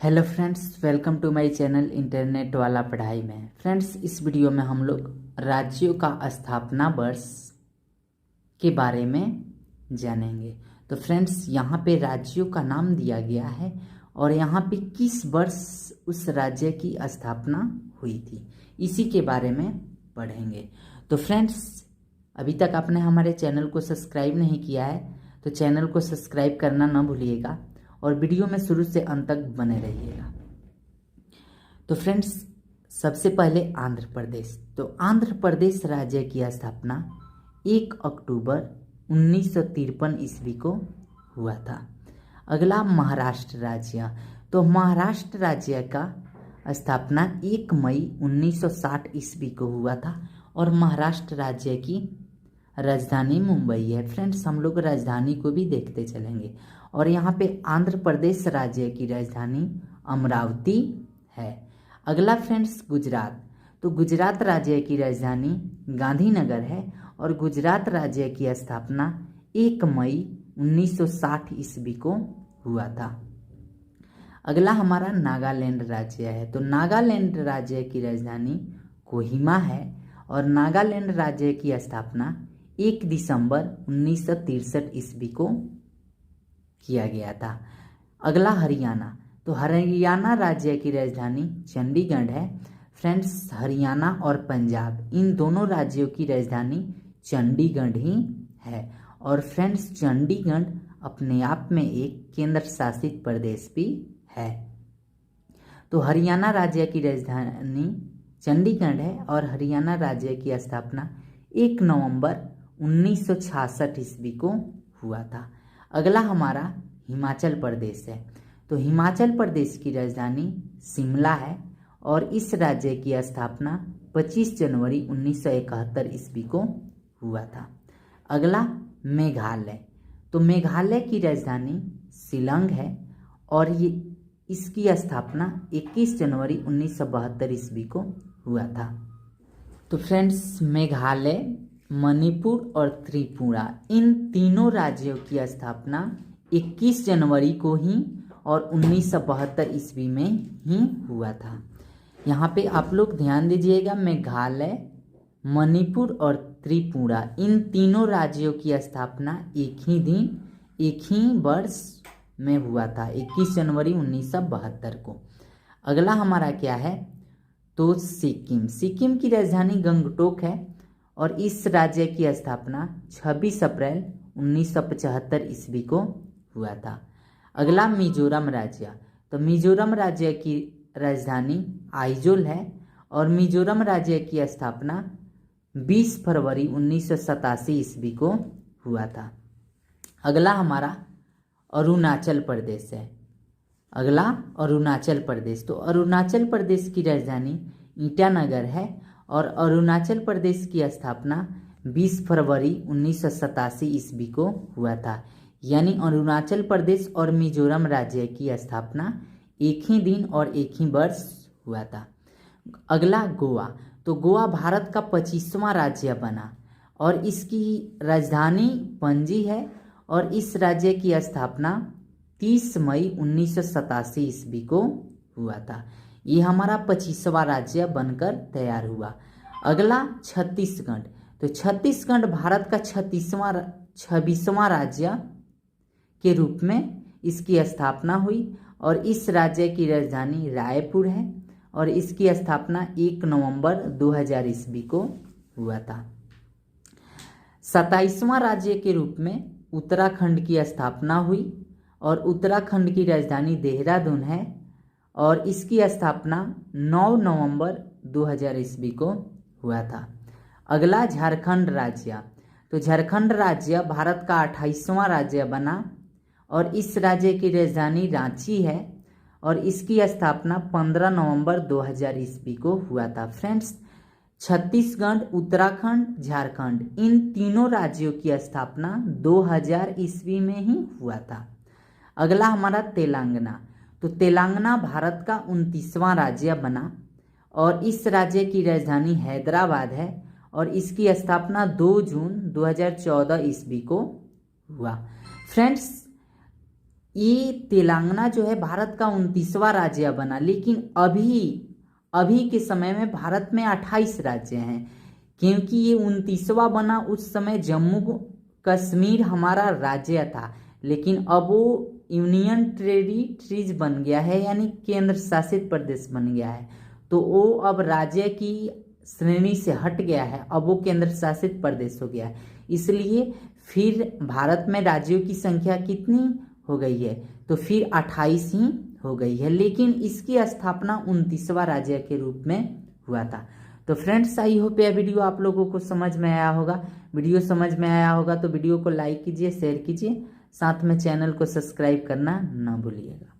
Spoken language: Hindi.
Hello friends, welcome to my channel internet वाला पढ़ाई में। फ्रेंड्स, इस वीडियो में हम लोग राज्यों का स्थापना वर्ष के बारे में जानेंगे। तो फ्रेंड्स, यहाँ पे राज्यों का नाम दिया गया है और यहाँ पे किस वर्ष उस राज्य की स्थापना हुई थी, इसी के बारे में पढ़ेंगे। तो फ्रेंड्स, अभी तक आपने हमारे चैनल को सब्सक्राइब नहीं किया है तो चैनल को सब्सक्राइब करना ना भूलिएगा और वीडियो में शुरू से अंत तक बने रहिएगा। तो फ्रेंड्स, सबसे पहले आंध्र प्रदेश। तो आंध्र प्रदेश राज्य की स्थापना 1 अक्टूबर 1953 ईस्वी को हुआ था। अगला महाराष्ट्र राज्य। तो महाराष्ट्र राज्य का स्थापना 1 मई 1960 ईस्वी को हुआ था और महाराष्ट्र राज्य की राजधानी मुंबई है। फ्रेंड्स, हम लोग राजधानी को भी देखते चलेंगे। और यहाँ पे आंध्र प्रदेश राज्य की राजधानी अमरावती है। अगला फ्रेंड्स, गुजरात। तो गुजरात राज्य की राजधानी गांधीनगर है और गुजरात राज्य की स्थापना 1 मई 1960 ईस्वी को हुआ था। अगला हमारा नागालैंड राज्य है। तो नागालैंड राज्य की राजधानी कोहिमा है और नागालैंड राज्य की स्थापना 1 दिसंबर 1963 ईस्वी को किया गया था। अगला हरियाणा। तो हरियाणा राज्य की राजधानी चंडीगढ़ है। फ्रेंड्स, हरियाणा और पंजाब इन दोनों राज्यों की राजधानी चंडीगढ़ ही है। और फ्रेंड्स, चंडीगढ़ अपने आप में एक केंद्र शासित प्रदेश भी है। तो हरियाणा राज्य की राजधानी चंडीगढ़ है और हरियाणा राज्य की स्थापना 1 नवंबर 1966 ईस्वी को हुआ था। अगला हमारा हिमाचल प्रदेश है। तो हिमाचल प्रदेश की राजधानी शिमला है और इस राज्य की स्थापना 25 जनवरी 1971 ईस्वी को हुआ था। अगला मेघालय। तो मेघालय की राजधानी शिलांग है और ये इसकी स्थापना 21 जनवरी 1972 ईस्वी को हुआ था। तो फ्रेंड्स, मेघालय, मणिपुर और त्रिपुरा इन तीनों राज्यों की स्थापना 21 जनवरी को ही और 1972 ईस्वी में ही हुआ था। यहाँ पे आप लोग ध्यान दीजिएगा, मेघालय, मणिपुर और त्रिपुरा इन तीनों राज्यों की स्थापना एक ही दिन एक ही वर्ष में हुआ था, 21 जनवरी 1972 को। अगला हमारा क्या है? तो सिक्किम। सिक्किम की राजधानी गंगटोक है और इस राज्य की स्थापना 26 अप्रैल 1975 ईस्वी को हुआ था। अगला मिजोरम राज्य। तो मिजोरम राज्य की राजधानी आइजोल है और मिजोरम राज्य की स्थापना 20 फरवरी 1987 ईस्वी को हुआ था। अगला हमारा अरुणाचल प्रदेश है। अगला अरुणाचल प्रदेश। तो अरुणाचल प्रदेश की राजधानी ईटानगर है और अरुणाचल प्रदेश की स्थापना 20 फरवरी 1987 ईस्वी को हुआ था। यानी अरुणाचल प्रदेश और मिजोरम राज्य की स्थापना एक ही दिन और एक ही वर्ष हुआ था। अगला गोवा। तो गोवा भारत का 25वां राज्य बना और इसकी राजधानी पणजी है और इस राज्य की स्थापना 30 मई 1987 ईस्वी को हुआ था। ये हमारा 25वां राज्य बनकर तैयार हुआ। अगला छत्तीसगढ़। तो छत्तीसगढ़ भारत का 26वां राज्य के रूप में इसकी स्थापना हुई और इस राज्य की राजधानी रायपुर है और इसकी स्थापना 1 नवंबर 2000 ईस्वी को हुआ था। 27वां राज्य के रूप में उत्तराखंड की स्थापना हुई और उत्तराखंड की राजधानी देहरादून है और इसकी स्थापना 9 नवंबर 2000 ईस्वी को हुआ था। अगला झारखंड राज्य। तो झारखंड राज्य भारत का 28वां राज्य बना और इस राज्य की राजधानी रांची है और इसकी स्थापना 15 नवंबर 2000 ईस्वी को हुआ था। फ्रेंड्स, छत्तीसगढ़, उत्तराखंड, झारखंड इन तीनों राज्यों की स्थापना 2000 ईस्वी में ही हुआ था। अगला हमारा तेलंगाना। तो तेलंगाना भारत का 29वां राज्य बना और इस राज्य की राजधानी हैदराबाद है और इसकी स्थापना 2 जून 2014 ईस्वी को हुआ। फ्रेंड्स, ये तेलंगाना जो है भारत का 29वां राज्य बना, लेकिन अभी के समय में भारत में 28 राज्य हैं। क्योंकि ये 29वां बना, उस समय जम्मू कश्मीर हमारा राज्य था, लेकिन अब वो यूनियन टेरिटरीज बन गया है, यानी केंद्र शासित प्रदेश बन गया है। तो वो अब राज्य की श्रेणी से हट गया है, अब वो केंद्र शासित प्रदेश हो गया है। इसलिए फिर भारत में राज्यों की संख्या कितनी हो गई है, तो फिर 28 ही हो गई है, लेकिन इसकी स्थापना 29वां राज्य के रूप में हुआ था। तो फ्रेंड्स, आई होप यह वीडियो आप लोगों को समझ में आया होगा। वीडियो समझ में आया होगा तो वीडियो को लाइक कीजिए, शेयर कीजिए, साथ में चैनल को सब्सक्राइब करना ना भूलिएगा।